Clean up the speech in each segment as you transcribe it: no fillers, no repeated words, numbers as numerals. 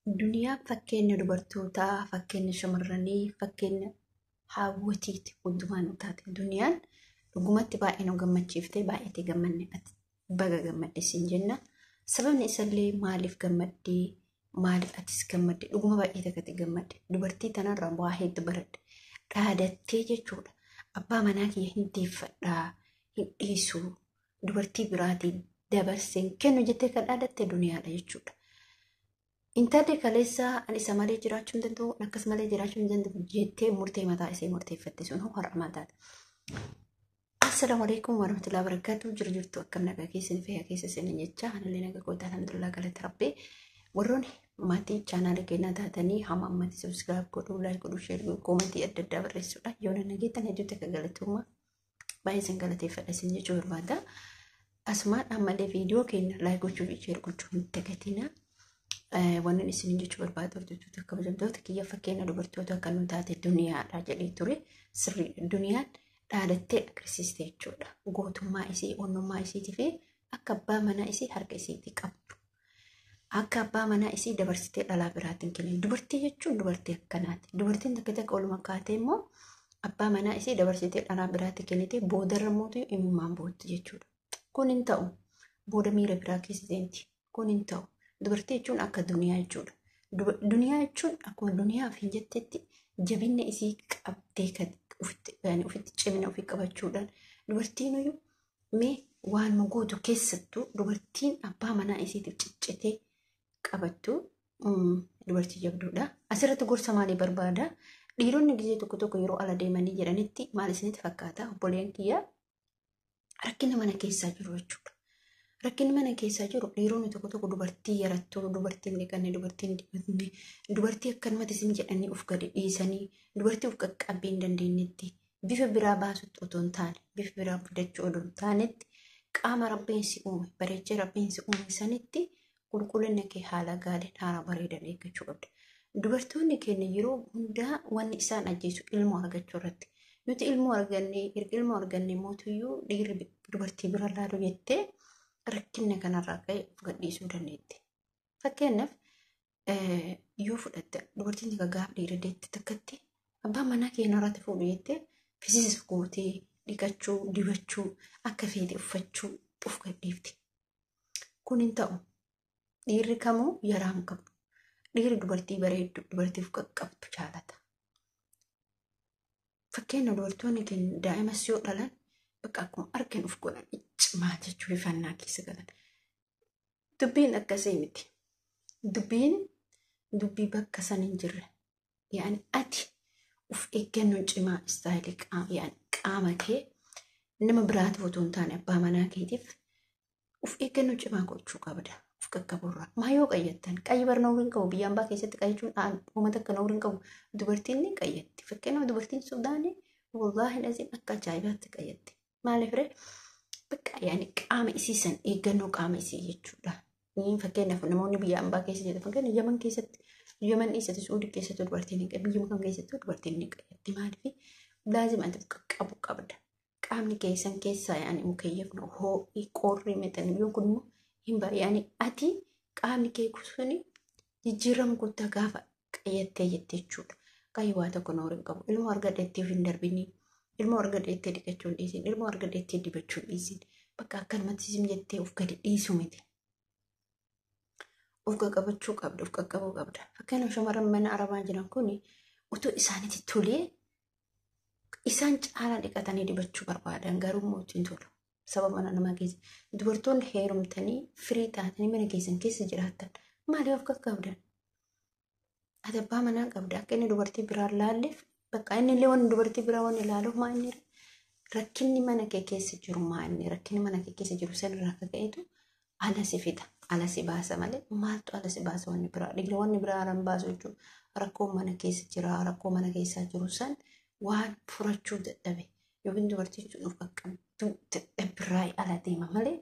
Duniyaa fakkeenya dubartootaa, fakkeenya shamarranii, fakkeenya hawwatiiti hundumaan taate. Duniyaan dhugumatti baay'ee nu gammachiiftee baay'ee gammanne ati baga gammadde siin jenna. Sababni isaallee maaliif gammadde? Maaliif atis gammadde? Dhuguma baay'ee takati gammadde. Dubartii tanarraa waa hedduu baradhe. Dhaadattee jechuudha. Abbaa manaa kiyya hin deeffadhaa, hin dhiisu, dubartii biraatiin dabarseen kennu jettee kan dhaadatte duniyaadha jechuudha. Intalli kaleessa ani isa malee jiraachuu hin danda'u, akkas malee jiraachuu hin danda'u jettee murtee mataa isee murteeffatte sun har'a taate. Assalaamu alaykum warahmatullahi wabarakatuh. Jirtu akkam nagaa keessan fayyaa keessa seenan jecha anallee nagaa gootaa alhamdulillah galata rabbii. Warroonni maatii chaanaala keenyaa taatanii hamma ammatti subscribe godhuu, like godhuu, share godhuu, commentii adda addaa barreessuudha. Yoo nageettan hedduutti akka galatoomaa baay'ee isin galateeffadha isin jechuu barbaada. Asumaan ammallee viidiyoo keenya like gochuu fi share gochuu hin dagatinaa. Wanni isin jechuu barbaadu hojjechuutu akka kabajamtoota kiyya fakkeenya dubartoota akka nu taate duniyaadha jedhee ture. Sirriidha. Duniyaan dhaadattee agarsiiste jechuudha. Gootummaa isii, onnummaa isiitii fi akka abbaa manaa isii harka isiitii qabdu. Akka abbaa manaa isii dabarsitee dhalaa biraatiin kennu. Dubartii jechuun dubartii akkanaati. Dubartiin takka takka ol makaatee immoo abbaa manaa isii dabarsitee dhalaa biraatiin kennitee boodarra mootii imimmaan bootti jechuudha. Kun hin ta'u. Booda miira biraa keessa deemti. Kun hin ta'u. Dubartii jechuun akka duniyaa jechuudha. Duniyaa jechuun akkuma duniyaaf hin jettetti jabinna isii qabdee ofitti cimina ofii qabachuudhaan dubartiin mee waan gootu keessattuu dubartiin abbaa manaa isiitiif ciccitee qabattu dubartii jabduudha. Asirratti gorsa maalii barbaada? Dhiironni gisee tokko tokko yeroo ala deemanii jedhanitti maal isinitti fakkaata? Obboleen kiyya rakkina mana keessaa jiru jechuudha. Rakkinni mana keessaa jiru dhiironni tokko tokko dubartii yarattuu, dubartiin dhiqanne, dubartiin dibatne, dubartii akkanumatti isin jedhanii of gadi dhiisanii, dubartii of qaqqabbii hin dandeenyetti, bifa biraa baasutti otoo hin taane, bifa biraa fudhachuu otoo hin taanetti, qaama rabbiinsi uume, bareechee rabbiinsi uume sanitti qulqullina kee haala gaariin haala bareedan eeggachuu qabda. Dubartoonni keenya yeroo hundaa wanni isaan ajjeesu ilmoo argachuu irratti. Nuti ilmoo arganne, erga ilmoo arganne mootiyyuu dhiirri dubartii bira laalu jettee rakkinna kanarraa ka'e of gadhiisuu dandeetti. Fakkeenyaaf yoo fudhatte dubartiin takka gaafa dhiira deetti takkatti abbaan manaa keenya irratti fuudhu jettee fisiisa gootee dhiqachuu, dibachuu, akka feete uffachuu of gadhiifti. Kun hin ta'u. Dhiirri kamuu yaraa hin qabu. Dhiirri dubartii bareeddu, dubartiif qaqqabdu jaalata. Fakkeenya dubartoonni keenya daa'imas yoo dhalan bakka akkuma argan of godhan cimaa jechuu ifannaa keessa galan. Dubbiin akkasii miti. Dubbiin dubbii bakka san hin jirre. Yaani ati of eeggannoon cimaa istaayilii qaama kee nama biraatiif otoo hin taane abbaa manaa keetiif of eeggannoo cimaa gochuu qabda. Of qaqqaburraa. Maa yoo qayyattan qayyi barnaa waliin qabu biyya ambaa keessatti qayyachuun uummata akka waliin qabu dubartiin ni qayyatti. Fakkeenyaaf dubartiin Suudaanii wallaahi dhaziin akka ajaa'ibaatti qayyatti. Maaliif ree? Bakka yaani qaama isii san eeggannoo qaama isii jechuudha. Fakkeenyaaf namoonni biyya ambaa keessa jedhan fakkeenyaaf Yaman keessatti Yaman dhiisatti Suudii keessatti dubartiin ni qayyatti. Biyya kam keessatti dubartiin ni qayyatti. Maaliif? Laazima ati qaqqabu qabda. Qaamni keessan keessaa yaani mukayyafnu hoo'ii qorrii mexan biyyoon kun immoo hin yaani ati qaamni kee suni jijjiirama guddaa gaafa qayyattee jettee jechuudha. Qayyi waa tokko noor hin qabu. Ilmoo argadheettiif hin darbinii. Ilmoo argadheettee dhiqachuu hin dhiisin. Ilmoo argadheettee dibachuu hin dhiisin. Bakka akkanumatti isin jettee of gadi dhiisu miti. Of qaqqabachuu qabda, of qaqqabuu qabda. Fakkeenyaaf shamarran mana arabaa jiran kun utuu isaanitti tolee isaan caalaa dhiqatanii dibachuu barbaadan garuu mootii hin tolu. Sababa mana namaa keessa dubartoonni heerumtanii firii taatanii mana keessan keessa jiraatan maaliif of qaqqabdan? Ati abbaa manaa qabda akka inni dubartii biraa laalleef bakka inni illee waan dubartii biraa waan ilaaluuf maa inni rakkinni mana kee keessa jiru maa inni rakkinni mana kee keessa jiru sanirraa akka ka'eetu ala si fida ala si baasa malee maaltu ala si baasa wanni biraa dhiirri wanni biraa ala hin baasu jechuudha. Rakkoo mana keessa jira rakkoo mana keessaa jiru san waan furachuu dadhabe yookiin dubartiin sun of qaqqabdu dadhabbiraa ala deema malee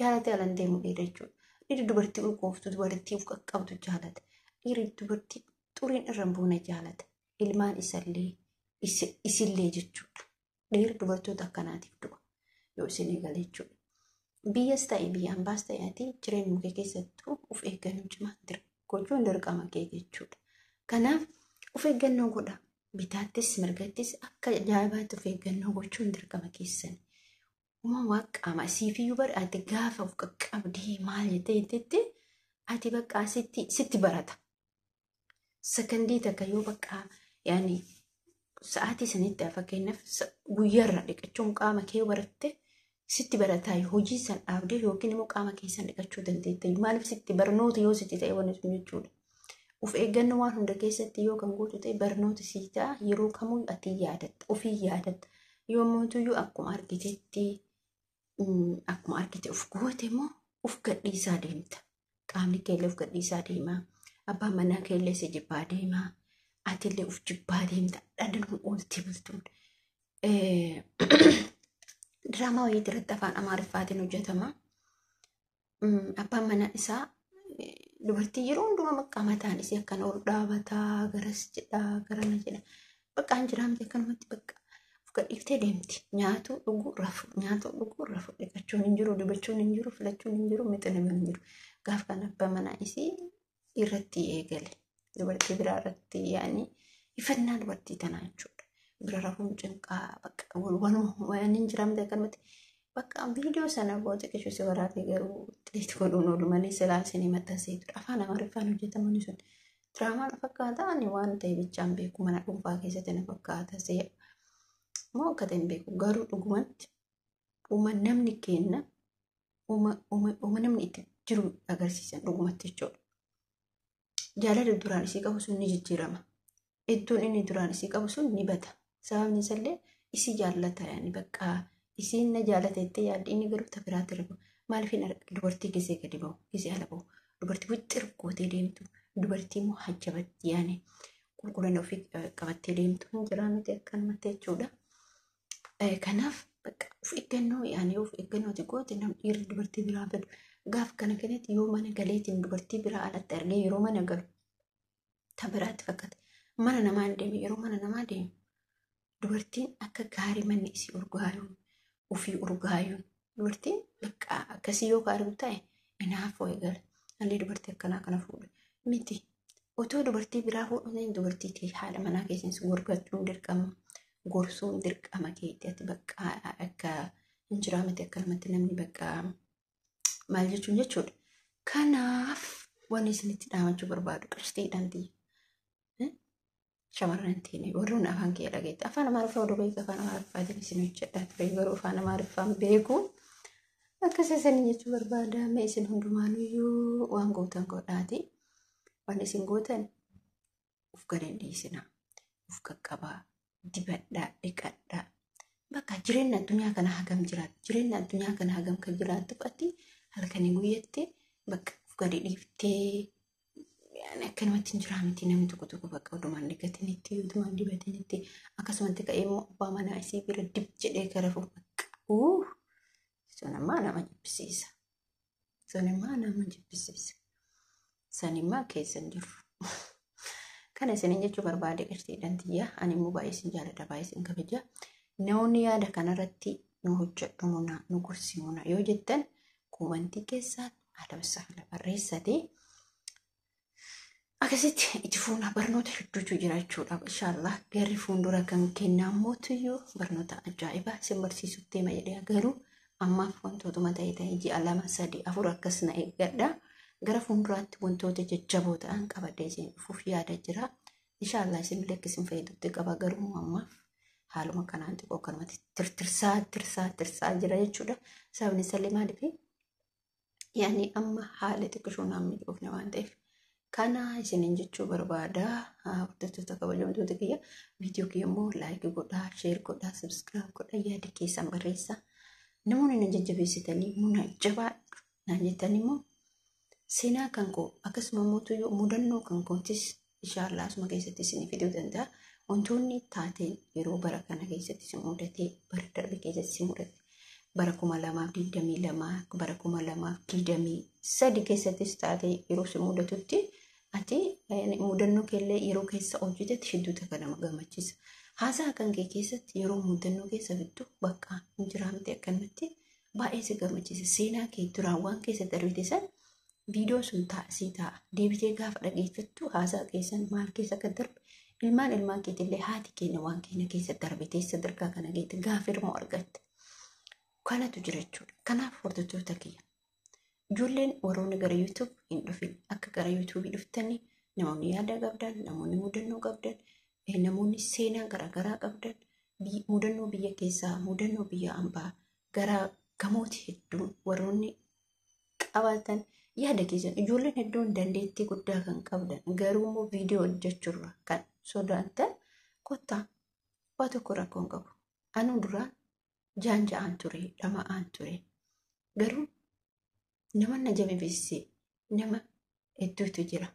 jaalatee ala hin deemu dhiira jechuudha. Dhiirri dubartii ulfooftu dubartii of qaqqabdu jaalata. Dhiirri dubartii xuriin irra buune jaalata. Ilmaan isillee jechuudha. Dhiirri dubartoota akkanaatiif du'a yoo isin eegale jechuudha. Biyyas ta'e biyya ambaas ta'e ati jireenya kee keessattuu of eeggannoo cimaa jira. gochuun dirqama kee jechuudha. Kanaaf of eeggannoo godha. Bitaattis mirgattis akka ajaa'ibaatti of eeggannoo gochuun dirqama keessan. Uumamaa qaama siifiyyuu bari ati gaafa of qaqqabdee maal jetteetti ati bakka sitti barata. Sakandii takka yoo bakka yaani sa'aatii sanitti fakkeenyaaf guyyaarra dhiqachuun qaama kee baratte sitti barataa hojii san dhaabdee yookiin immoo qaama keessan dhiqachuu dandeetta. Maaliif sitti barnoota yoo sitti ta'e waan sun jechuudha. Of eeggannoo waan hunda keessatti yoo kan gootu ta'e barnoota sii ta'a yeroo kamuu ati yaadatta ofii yaadatta. Yommuutuyyuu akkuma argite of goote immoo of gadhiisaa deemta. Qaamni keellee of gadhiisaa deema. Abbaan manaa keellee si jibbaa deema. Atillee of jibbaa deemta. Dhadhan ooltee bultuun. Diraamaa wayii irratti afaan Amaariffaatiin hojjetama. Abbaan manaa isaa dubartii yeroo hundumaa bakka mataan isii akkan ol dhaabataa garas jedhaa garana jedha. Bakka hin jiraamte akkanumatti bakka of gadhiiftee deemti. Nyaatu dhuguu rafu dhiqachuun hin jiru dibachuun hin jiru filachuun hin jiru mixilimuun hin jiru. Gaaf kan abbaan manaa isii irratti eegale. Dubartii biraa irratti yaani ifannaa dubartii tanaa jechuudha. Bira rafuun cinqaa bakka waan hin jiraamte akkanumatti bakka viidiyoo sana booda qishuu si waraabee garuu xixiqqoo godhuun oolu malee silaalsinii maxxanseetu afaan Amaariffaan hojjetaman sun diraamaan fakkaata ani waan ta'e bichaan beeku mana dhuunfaa keessatti na fakkaata se'a moo akka ta'e beeku garuu dhugumatti uuma namni kenna uuma namni itti jiru agarsiisan dhugumatti jechuudha. Jaalala duraan isii qabu sun ni jijjiirama. Iddoon inni duraan isii qabu sun ni bata. Sababni isallee isii jaallata yaani bakka isiin na jaalatettee yaadde inni garuu tabiraatti rabu. Maaliifin dubartii gisee gadi bahu gisee ala bahu dubartii wixxir gootee deemtu dubartii immoo hajjabatti yaani qulqullina ofii qabattee deemtu hin jiraannuti akkanumatti jechuudha. Kanaaf bakka of eeggannoo yaani of eeggannooti goote namni dhiirri dubartii biraa fedhu gaaf kana kanatti yoo mana galeetiin dubartii biraa alatti argee yeroo mana galu tabiraatti fakkaata. Mana namaa deeme yeroo mana namaa deemu dubartiin akka gaarii manni isii urgaayuun ofii urgaayuun dubartiin bakka akkasii yoo argu ta'e inaafoo eegala. Allee dubartii akkanaa kana fuudhu miti. Otoo dubartii biraa fuudhuun dubartii ta'e haala manaa keessatti gorgachuun dirqama gorsuun dirqama keetti ati bakka akka hin jiraamte akkanumatti namni bakka maal jechuun jechuudha. Kanaaf waan isinitti dhaamachuu barbaadu qabsiidhaan ta'e. Shamarran ta'e warroon afaan kee dhageetti afaan Amaariffaa oduu beeku afaan Amaariffaatiin isin hojjedhaa ture garuu afaan Amaariffaan beeku akkasii isin jechuu barbaada. Mee isin hundumaanuyyuu waan gootan godhaati. Waan isin gootan of gadeen dhiisina of qaqqabaa dibadhaa dhiqadhaa bakka jireenya addunyaa kana hagam jiraatu jireenya addunyaa kana hagam kan jiraattu ati halkanii guyyaatti bakka of gadee dhiiftee akkanumatti hin jiraamti namni tokko bakka odumaan dhiqatanitti odumaan dibatanitti akkasumatti ka'ee immoo abbaa manaa isii bira dib jedhee gara fuudhu sun ammaa nama jibbisiisa. Sanimmaa keessa hin jiru. Kana isiniin jechuu barbaade qirtiidhaan tiyyaa ani immoo baay'ee isin jaalladha baay'ee isin kabaja. Namoonni yaada kanarratti nu hojjedhu muna nu gorsi muna yoo jettan kuumantii keessaan haala bisaa barreessatee akkasitti itti fuuna barnoota hedduutu jira jechuudha. Inshaallah garri fuuldura kan kennamootuyyuu barnoota ajaa'ibaa isin barsiisutti deema jedhee garuu ammaaf wantootuma ta'e ji'a 2 3 4 akkas na eeggadha. Gara fuulduraatti wantoota jajjaboo ta'an qabadee isin dhufuuf yaada jira. Inshaallah isin lakkisin fayyadamutti qaba garuu ammaaf haaluma kanaan xiqqoo kanumatti tirsaa jira jechuudha. Sababni isallee maaliif yaani amma haala xiqqishuu namni dhufne waan ta'eef. Kana isiniin jechuu barbaada. Hordoftoota kabajamtoota kiyya viidiyoo kiyya immoo laayik godhaa, sheer godhaa, sabskiraayib godhaa yaada keessan barreessaa. Namoonni na jajjabeessitanii muna jabaa naan jettan immoo seenaa kan koo akkasuma mootuyyuu mudannoo kan kootis inshaallah asuma keessatti isin fiduu danda'a. Wantoonni taateen yeroo bara kana keessatti isin mudatee bara darbe keessatti isin mudate. Bara 2022 bara 2023 keessattis taatee yeroo isin mudatutti ati mudannoo keellee yeroo keessa hojjetetti hedduuta kan nama gammachiisa. Haasaa kan kee keessatti yeroo mudannoo keessa fiddu bakka hin jiraamte akkanumatti baay'ee si gammachiisa. Seenaa kee duraan waan keessa darbite san viidiyoo sun taasii ta'a. Deebitee gaafa dhageeffattu haasaa keessan maal keessa akka darbe ilmaan keetillee haati keenya waan keenya keessa darbe teessa sadarkaa kana geette gaafa hirmoo argatte. Kanatu jira jechuudha. Kanaaf hordoftoota kiyya. Ijoolleen warroonni gara YouTube hin dhufin akka gara YouTube dhuftanii namoonni yaada qabdan, namoonni mudannoo qabdan, namoonni seenaa garaagaraa qabdan, mudannoo biyya keessaa, mudannoo biyya ambaa gara gamooti hedduun warroonni qabatan yaada keessan ijoolleen hedduun dandeettii guddaa kan qabdan garuu immoo viidiyoo hojjechuurra kan sodaatan kottaa waa tokko rakkoon qabu. Anuu duraan jaanja'aan ture, dhama'aan ture. Garuu nama na jabeessee nama hedduutu jira.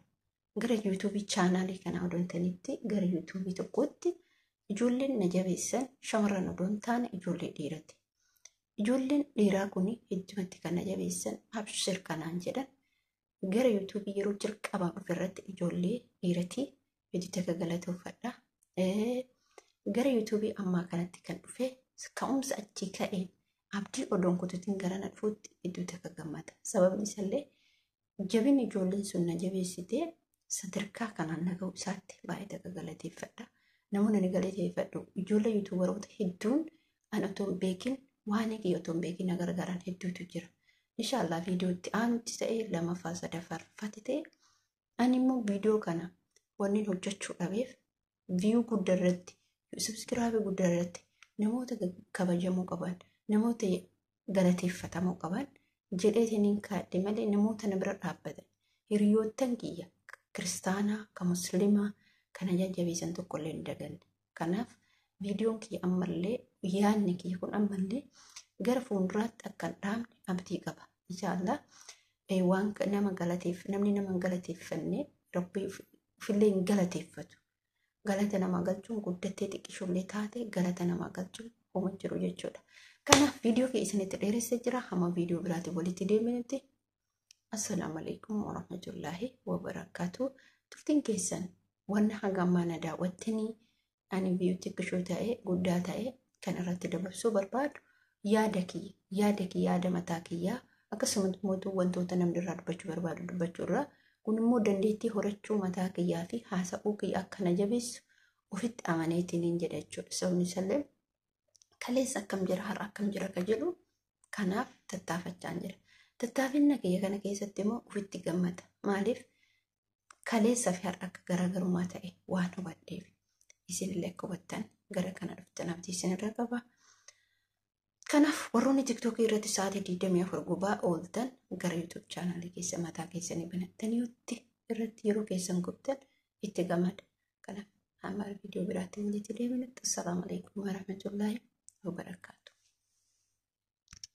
Gara yuutuubii chaanaalii kana odontanitti gara yuutuubii tokkotti ijoolleen na jabeessan shamarran odoon taane ijoollee dhiirati. Ijoolleen dhiiraa kun heddumatti kan na jabeessan abshir kanaan jedhan gara yuutuubii yeroo jalqabaa ofirratti ijoollee dhiiratii hedduu akka galatoofadha. Gara yuutuubii ammaa kanatti kan dhufe ka'umsa achii ka'een abdii odoon kutuutiin gara na dhufuutti hedduu akka gammada. Sababni isaallee jabinni ijoolleen sun na jabeessitee sadarkaa kanaan na ga'u isaatti baay'ee akka galateeffadha. Namoonni ni galateeffadhu ijoollee yuutuubaroota hedduun an otoo hin beekin waan eegi otoo hin beekin gargaaran hedduutu jira. Inshaallah viidiyootti aanutti ta'ee lamaffaa sadaffaatti ta'e ani immoo viidiyoo kana wanni hojjechuu dhabeef viyuu guddaa irratti subscribe guddaa irratti namoota kabajamuu qaban namoota galateeffatamuu qaban jedheetiniin kaadhe malee namoota na bira dhaabbatan hiriyoottan kiyya kiristaanaa kan musliimaa kana jajjabeessan tokkollee hin daganne. Kanaaf viidiyoon kiyya ammallee yaadni kiyya kun ammallee gara fuulduraatti akka hin dhaabne abdii qaba. Inshaallah waan nama namni nama galateeffanne rabbii ofillee hin galateeffatu. Galata namaa galchuun guddattee xiqqishoollee taate galata namaa galchuun homaa jiru jechuudha. Kanaaf viidiyoo kee isinitti dheeressee jira. Hamma viidiyoo biraatti walitti deebinutti. Assalaamu alaikum warahmatullaahi wabarakaatu. Turtiin keessan wanna hanga mana daawwattanii ani viidiyoo xiqqishoo ta'ee guddaa ta'ee kan irratti dabarsuu barbaadu yaada mataa kiyyaa akkasumas immoo wantoota namni irraa dubbachuu barbaadu dubbachuu irraa kun immoo dandeettii horachuu mataa kiyyaa fi haasa'uu kiyya akka na jabeessu ofitti amaneetiin hin jedha jechuudha. Sababni isaallee kaleessa akkam jira har'a akkam jira ka jedhu kanaaf tattaafachaa jira. Tattaafinna kiyya kana keessatti immoo ofitti gammada. Maaliif kaleessa fi har'a akka garaagarummaa ta'e waan hubadheef isinillee akka hubattan gara kana dhuftan abdii isinirra qaba. Kanaaf warroonni tiktookii irratti sa'aatii 24 gubaa ooltan gara yuutuub chaanaalii keessa mataa keessanii banattanii irratti yeroo keessan gubtan itti gammada. Kanaaf hamma viidiyoo biraatti walitti deebinutti. Assalaamu alaikum warahmatullaahi wabarakaatu.